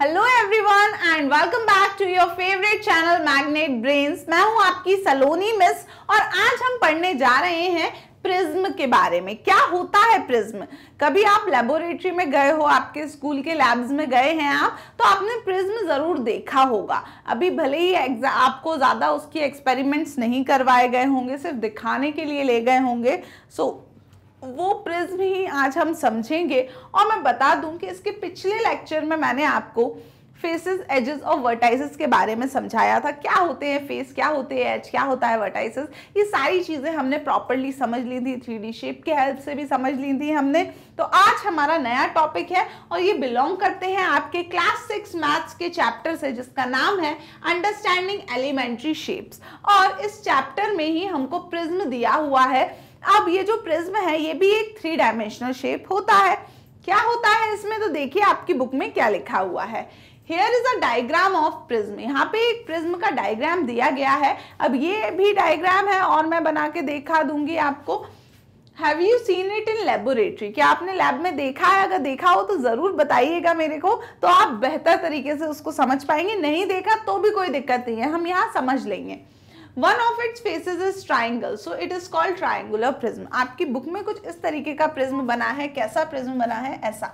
Hello everyone and welcome back to your favourite channel Magnet Brains. मैं हूं आपकी सलोनी miss और आज हम पढ़ने जा रहे हैं प्रिज्म के बारे में। क्या होता है प्रिज्म? कभी आप लेबोरेटरी में गए हो, आपके स्कूल के लैब्स में गए हैं आप, तो आपने प्रिज्म जरूर देखा होगा। अभी भले ही आपको ज्यादा उसकी एक्सपेरिमेंट्स नहीं करवाए गए होंगे, सिर्फ दिखाने के लिए ले गए होंगे। वो प्रिज्म ही आज हम समझेंगे। और मैं बता दूं कि इसके पिछले लेक्चर में मैंने आपको फेसेस, एजेस और वर्टाइसेस के बारे में समझाया था। क्या होते हैं फेस, क्या होते हैं एज, क्या होता है वर्टाइसेस, ये सारी चीजें हमने प्रॉपरली समझ ली थी। 3D शेप के हेल्प से भी समझ ली थी हमने। तो आज हमारा नया टॉपिक है और ये बिलोंग करते हैं आपके क्लास 6 मैथ्स के चैप्टर से, जिसका नाम है अंडरस्टैंडिंग एलिमेंट्री शेप्स। और इस चैप्टर में ही हमको प्रिज्म दिया हुआ है। अब ये जो प्रिज्म है ये भी एक 3 डायमेंशनल शेप होता है। क्या होता है इसमें, तो देखिए आपकी बुक में क्या लिखा हुआ है। Here is a diagram of prism। यहाँ पे एक प्रिज्म का डायग्राम दिया गया है। अब ये भी डायग्राम है और मैं बना के दिखा दूंगी आपको। Have you seen it in laboratory? क्या आपने लैब में देखा है? अगर देखा हो तो जरूर बताइएगा मेरे को, तो आप बेहतर तरीके से उसको समझ पाएंगे। नहीं देखा तो भी कोई दिक्कत नहीं है, हम यहाँ समझ लेंगे। One of its faces is triangle, so it is called triangular prism। आपकी बुक में कुछ इस तरीके का प्रिज्म बना है। कैसा प्रिज्म बना है? ऐसा।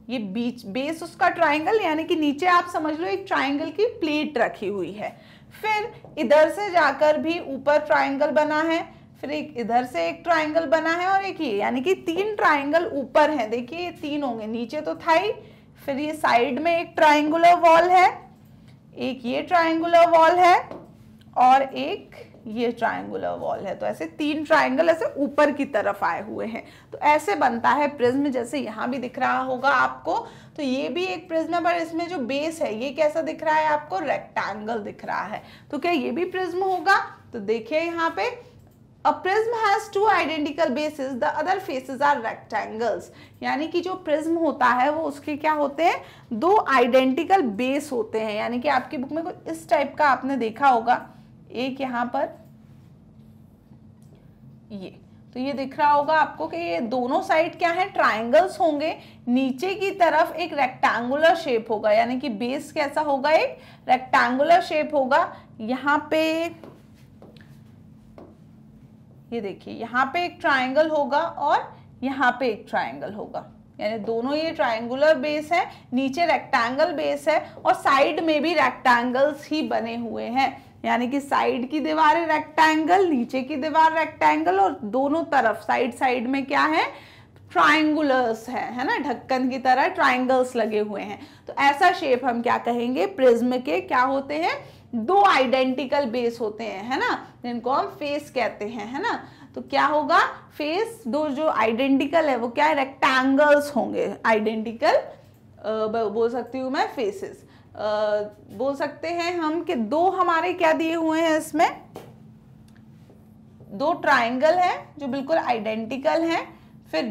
ये बीच बेस उसका ट्राइंगल, यानी कि नीचे आप समझ लो एक ट्राइंगल की प्लेट रखी हुई है। फिर इधर से जाकर भी ऊपर ट्राइंगल बना है, फिर एक इधर से एक ट्राइंगल बना है और एक ये, यानी कि 3 ट्राइंगल ऊपर हैं। देखिए ये 3 होंगे, नीचे तो था ही। फिर ये साइड में एक ट्राइंगुलर वॉल है, एक ये ट्राइंगुलर वॉल है और एक ये ट्राइंगुलर वॉल है। तो ऐसे 3 ट्राइंगल ऐसे ऊपर की तरफ आए हुए हैं। तो ऐसे बनता है प्रिज्म, जैसे यहाँ भी दिख रहा होगा आपको। तो ये भी एक प्रिज्म है, पर इसमें जो बेस है ये कैसा दिख रहा है आपको? रेक्टेंगल दिख रहा है। तो क्या ये भी प्रिज्म होगा? तो देखिए यहाँ पे A prism has 2 identical bases, the other faces are rectangles। यानी कि जो प्रिज्म होता है वो उसके क्या होते हैं? 2 आइडेंटिकल बेस होते हैं। यानी कि आपकी बुक में कुछ इस टाइप का आपने देखा होगा। एक यहाँ पर ये, तो ये दिख रहा होगा आपको कि ये दोनों साइड क्या है? ट्राइंगल्स होंगे। नीचे की तरफ एक रेक्टेंगुलर शेप होगा, यानी कि बेस कैसा होगा? एक रेक्टेंगुलर शेप होगा। यहाँ पे ये देखिए, यहाँ पे एक ट्राइंगल होगा और यहाँ पे एक ट्राइंगल होगा, यानी दोनों ये ट्राइंगुलर बेस है, नीचे रेक्टेंगल बेस है और साइड में भी रेक्टेंगल्स ही बने हुए हैं। यानी कि साइड की दीवारें रेक्टेंगल, नीचे की दीवार रेक्टेंगल और दोनों तरफ साइड में क्या है? ट्राइंगुलर्स है ना, ढक्कन की तरह ट्राइंगल्स लगे हुए हैं। तो ऐसा शेप हम क्या कहेंगे? प्रिज्म के क्या होते हैं? 2 आइडेंटिकल बेस होते हैं, है ना, जिनको हम फेस कहते हैं, है ना। तो क्या होगा? फेस 2 जो आइडेंटिकल है वो क्या है? रेक्टेंगल्स होंगे। आइडेंटिकल बोल सकती हूँ मैं, फेसेस बोल सकते हैं हम कि 2 हमारे क्या दिए हुए हैं इसमें? 2 ट्राइंगल है जो बिल्कुल आइडेंटिकल हैं। फिर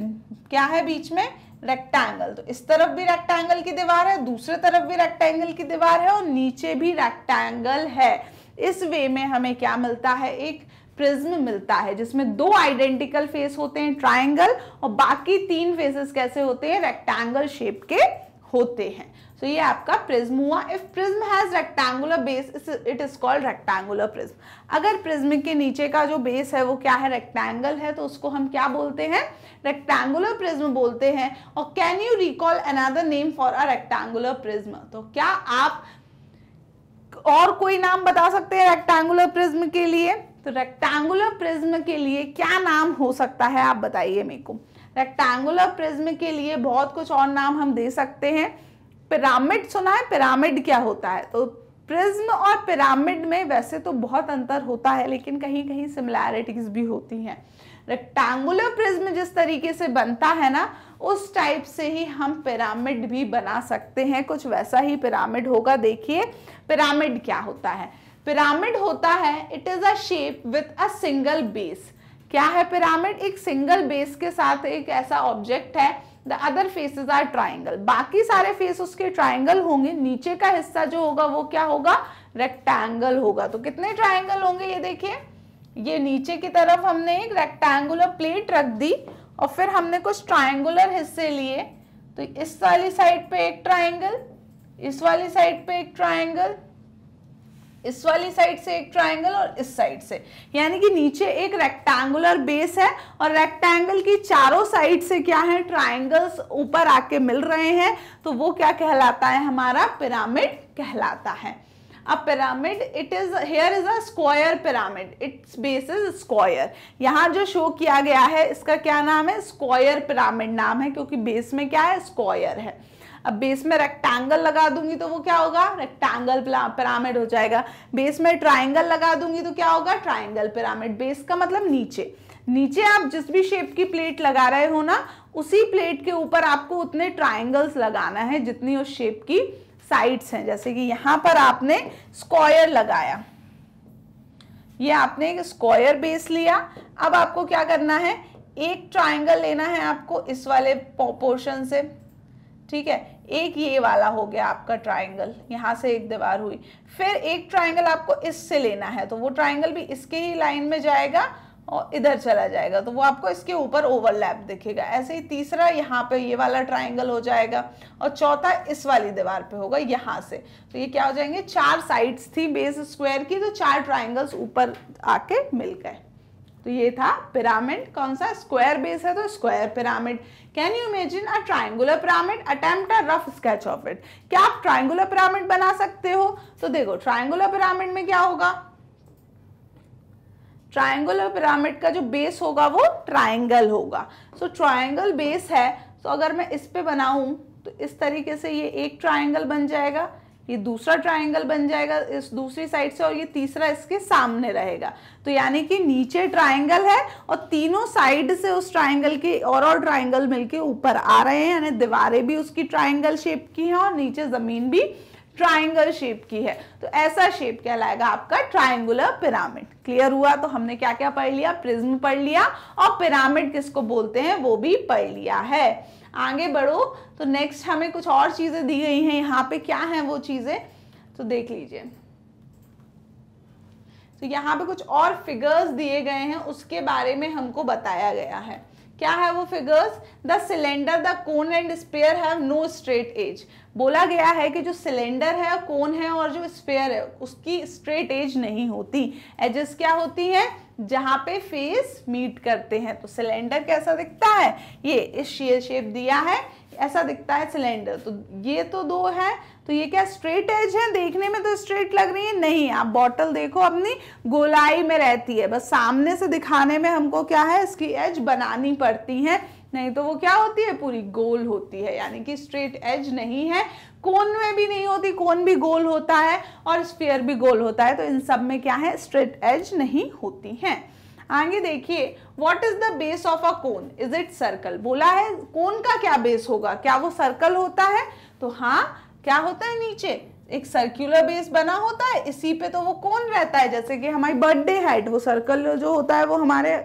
क्या है बीच में? रेक्टेंगल। तो इस तरफ भी रेक्टेंगल की दीवार है, दूसरे तरफ भी रेक्टेंगल की दीवार है और नीचे भी रेक्टेंगल है। इस वे में हमें क्या मिलता है? एक प्रिज्म मिलता है जिसमें 2 आइडेंटिकल फेस होते हैं ट्राइंगल और बाकी 3 फेसेस कैसे होते हैं? रेक्टेंगल शेप के होते हैं। तो ये आपका प्रिज्म हुआ। If prism has rectangular base it is called rectangular prism. अगर प्रिज्म के नीचे का जो बेस है वो क्या है? रेक्टेंगल है, तो उसको हम क्या बोलते हैं? रेक्टेंगुलर प्रिज्म बोलते हैं। और can you recall another name for a rectangular prism? तो क्या आप और कोई नाम बता सकते हैं रेक्टेंगुलर प्रिज्म के लिए? तो रेक्टेंगुलर प्रिज्म के लिए क्या नाम हो सकता है, आप बताइए मेरे को। रेक्टेंगुलर प्रिज्म के लिए बहुत कुछ और नाम हम दे सकते हैं। पिरामिड सुना है? पिरामिड क्या होता है? तो प्रिज्म और पिरामिड में वैसे तो बहुत अंतर होता है, लेकिन कहीं कहीं सिमिलैरिटीज भी होती हैं। रेक्टेंगुलर प्रिज्म जिस तरीके से बनता है ना, उस टाइप से ही हम पिरामिड भी बना सकते हैं। कुछ वैसा ही पिरामिड होगा। देखिए पिरामिड क्या होता है? पिरामिड होता है, it is a shape with a single base. क्या है पिरामिड? एक सिंगल बेस के साथ एक ऐसा ऑब्जेक्ट है। The other faces are triangle. बाकी सारे फेस उसके ट्राइंगल होंगे, नीचे का हिस्सा जो होगा वो क्या होगा? रेक्टेंगल होगा। तो कितने ट्राइंगल होंगे? ये देखिए, ये नीचे की तरफ हमने एक रेक्टेंगुलर प्लेट रख दी और फिर हमने कुछ ट्राइंगुलर हिस्से लिए। तो इस वाली साइड पे एक ट्राइंगल, इस वाली साइड पे एक ट्राइंगल, इस वाली साइड से एक ट्राइंगल और इस साइड से, यानी कि नीचे एक रेक्टेंगुलर बेस है और रेक्टेंगल की चारों साइड से क्या है, ट्राइंगल्स ऊपर आके मिल रहे हैं, तो वो क्या कहलाता है, हमारा पिरामिड कहलाता है। अब pyramid, it is, here is a square pyramid, it's base is square. यहाँ जो शो किया गया है इसका क्या नाम है, स्क्वायर पिरामिड नाम है, क्योंकि बेस में क्या है, स्क्वायर है। अब बेस में रेक्टेंगल लगा दूंगी तो वो क्या होगा, रेक्टेंगल पिरामिड हो जाएगा। बेस में ट्राइंगल लगा दूंगी तो क्या होगा, ट्राइंगल पिरामिड। बेस का मतलब नीचे, नीचे आप जिस भी शेप की प्लेट लगा रहे हो ना, उसी प्लेट के ऊपर आपको उतने ट्राइंगल्स लगाना है जितनी उस शेप की साइड्स हैं। जैसे कि यहां पर आपने स्क्वायर लगाया, ये आपने एक स्क्वायर बेस लिया। अब आपको क्या करना है, एक ट्राइंगल लेना है आपको इस वाले पोर्शन से, ठीक है, एक ये वाला हो गया आपका ट्राइंगल, यहां से एक दीवार हुई। फिर एक ट्राइंगल आपको इससे लेना है, तो वो ट्राइंगल भी इसके ही लाइन में जाएगा और इधर चला जाएगा, तो वो आपको इसके ऊपर ओवरलैप दिखेगा। ऐसे ही तीसरा यहाँ पे ये वाला ट्राइंगल हो जाएगा और चौथा इस वाली दीवार पे होगा यहाँ से। तो ये क्या हो जाएंगे, 4 साइड्स थी बेस स्क्वायर की, तो 4 ट्राइंगल्स ऊपर आके मिल गए। तो ये था पिरामिड, कौन सा, स्क्वायर बेस है तो square pyramid. Can you imagine a triangular pyramid, attempt a rough sketch of it. क्या आप ट्राइंगुलर पिरामिड बना सकते हो? तो देखो ट्राइंगुलर पिरामिड में क्या होगा, ट्राइंगुलर पिरामिड का जो बेस होगा वो ट्राइंगल होगा। सो ट्राइंगल बेस है, तो अगर मैं इस पे बनाऊं तो इस तरीके से ये एक ट्राइंगल बन जाएगा, ये दूसरा ट्राइंगल बन जाएगा इस दूसरी साइड से, और ये तीसरा इसके सामने रहेगा। तो यानी कि नीचे ट्राइंगल है और तीनों साइड से उस ट्राइंगल के और ट्राइंगल मिलके ऊपर आ रहे हैं, यानी दीवारें भी उसकी ट्राइंगल शेप की हैं और नीचे जमीन भी ट्राइंगल शेप की है। तो ऐसा शेप कहलाएगा आपका ट्राइंगुलर पिरामिड। क्लियर हुआ? तो हमने क्या क्या पढ़ लिया, प्रिज्म पढ़ लिया और पिरामिड किसको बोलते हैं वो भी पढ़ लिया है। आगे बढ़ो तो नेक्स्ट हमें कुछ और चीजें दी गई हैं यहाँ पे, क्या है वो चीजें तो देख लीजिए। तो यहाँ पे कुछ और फिगर्स दिए गए हैं, उसके बारे में हमको बताया गया है। क्या है वो figures, the cylinder, the cone and sphere have no straight edge. बोला गया है कि जो सिलेंडर है, कोन है और जो स्फीयर है उसकी स्ट्रेट एज नहीं होती। एजेस क्या होती हैं, जहां पे फेस मीट करते हैं। तो सिलेंडर कैसा दिखता है, ये इस शेप दिया है, ऐसा दिखता है सिलेंडर। तो ये तो दो है, तो ये क्या स्ट्रेट एज है, देखने में तो स्ट्रेट लग रही है, नहीं। आप बॉटल देखो अपनी गोलाई में रहती है, बस सामने से दिखाने में हमको क्या है, इसकी एज बनानी पड़ती है, नहीं तो वो क्या होती है, पूरी गोल होती है, यानी कि स्ट्रेट एज नहीं है। कोन में भी नहीं होती, कोन भी गोल होता है और स्फीयर भी गोल होता है, तो इन सब में क्या है, स्ट्रेट एज नहीं होती है। आगे देखिए, what is the base of a cone, is it circle. बोला है कोन का क्या बेस होगा, क्या वो सर्कल होता है, तो हाँ, क्या होता है, नीचे एक सर्कुलर बेस बना होता है, इसी पे तो वो कोन रहता है। जैसे कि हमारी बर्थडे हैट, वो सर्कल जो होता है वो हमारे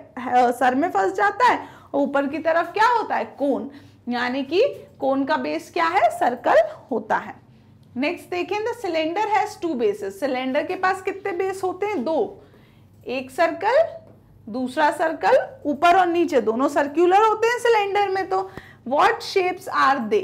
सर में फंस जाता है, और ऊपर की तरफ क्या होता है, कोन, यानी कि कोन का बेस क्या है, सर्कल होता है। नेक्स्ट देखें, the cylinder has 2 bases. Cylinder के पास कितने बेस होते हैं, 2, एक सर्कल दूसरा सर्कल, ऊपर और नीचे दोनों सर्कुलर होते हैं सिलेंडर में। तो व्हाट शेप्स आर दे,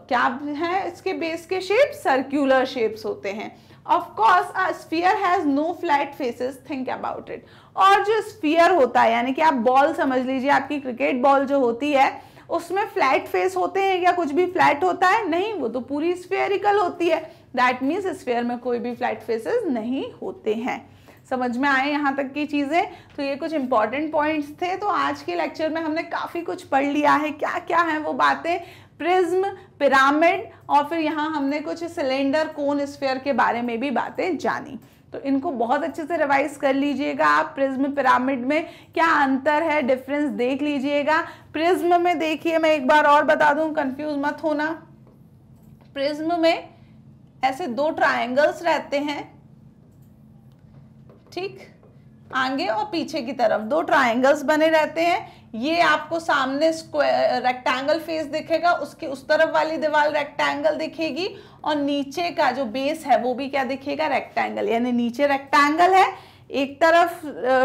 क्या है इसके बेस के शेप, सर्कुलर शेप्स होते हैं। Of course a sphere has no flat faces, think about it. और जो स्फीयर होता है, यानी कि आप बॉल समझ लीजिए, आपकी क्रिकेट बॉल जो होती है उसमें फ्लैट फेस होते हैं क्या, कुछ भी फ्लैट होता है, नहीं, वो तो पूरी स्फेरिकल होती है। दैट मीन्स स्फीयर में कोई भी फ्लैट फेसेस नहीं होते हैं। समझ में आए यहाँ तक की चीजें? तो ये कुछ इंपॉर्टेंट पॉइंट्स थे। तो आज के लेक्चर में हमने काफी कुछ पढ़ लिया है, क्या क्या है वो बातें, प्रिज्म, पिरामिड, और फिर यहाँ हमने कुछ सिलेंडर, कोन, स्फीयर के बारे में भी बातें जानी। तो इनको बहुत अच्छे से रिवाइज कर लीजिएगा आप। प्रिज्म, पिरामिड में क्या अंतर है, डिफरेंस देख लीजिएगा। प्रिज्म में देखिए, मैं एक बार और बता दूं, कंफ्यूज मत होना। प्रिज्म में ऐसे 2 ट्रायंगल्स रहते हैं, ठीक, आगे और पीछे की तरफ 2 ट्रायंगल्स बने रहते हैं। ये आपको सामने स्क्वायर रेक्टेंगल फेस दिखेगा, उसकी उस तरफ वाली दीवार रेक्टेंगल दिखेगी, और नीचे का जो बेस है वो भी क्या दिखेगा, रेक्टेंगल। यानी नीचे रेक्टेंगल है, एक तरफ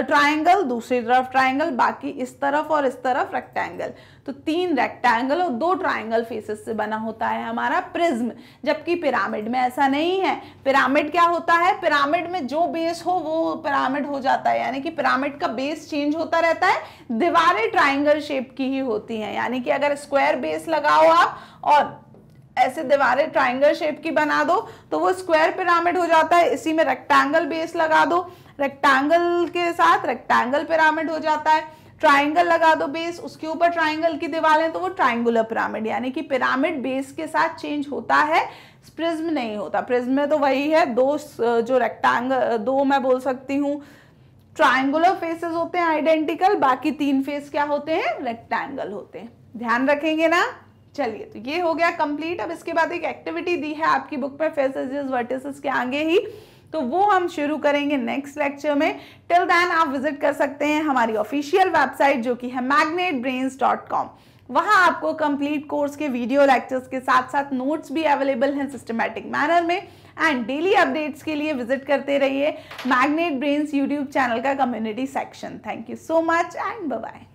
ट्राइंगल, दूसरी तरफ ट्राइंगल, बाकी इस तरफ और इस तरफ रेक्टेंगल। तो 3 रेक्टेंगल और 2 ट्राइंगल फेसेस से बना होता है हमारा प्रिज्म। जबकि पिरामिड में ऐसा नहीं है। पिरामिड क्या होता है, पिरामिड में जो बेस हो वो पिरामिड हो जाता है, यानी कि पिरामिड का बेस चेंज होता रहता है, दीवारें ट्राइंगल शेप की ही होती हैं। यानी कि अगर स्क्वायर बेस लगाओ आप और ऐसे दीवारें ट्राइंगल शेप की बना दो तो वो स्क्वायर पिरामिड हो जाता है। इसी में रेक्टेंगल बेस लगा दो, रेक्टेंगल के साथ रेक्टेंगल पिरामिड हो जाता है। ट्राइंगल लगा दो बेस, उसके ऊपर ट्राइंगल की दीवारें, तो वो ट्राइंगुलर पिरामिड। यानी कि पिरामिड बेस के साथ चेंज होता है, प्रिज्म नहीं होता। प्रिज्म में तो वही है, 2 जो रेक्टेंगल, 2 मैं बोल सकती हूँ ट्राइंगुलर फेसेस होते हैं आइडेंटिकल, बाकी 3 फेस क्या होते हैं, रेक्टेंगल होते हैं। ध्यान रखेंगे ना। चलिए, तो ये हो गया कंप्लीट। अब इसके बाद एक एक्टिविटी दी है आपकी बुक में फेस एजेस वर्टिसेस के आगे ही, तो वो हम शुरू करेंगे नेक्स्ट लेक्चर में। टिल देन आप विजिट कर सकते हैं हमारी ऑफिशियल वेबसाइट जो कि है magnetbrains.com। वहां आपको कंप्लीट कोर्स के वीडियो लेक्चर्स के साथ साथ नोट्स भी अवेलेबल हैं सिस्टमैटिक मैनर में। एंड डेली अपडेट्स के लिए विजिट करते रहिए मैग्नेट ब्रेन्स यूट्यूब चैनल का community section. Thank you so much and bye bye.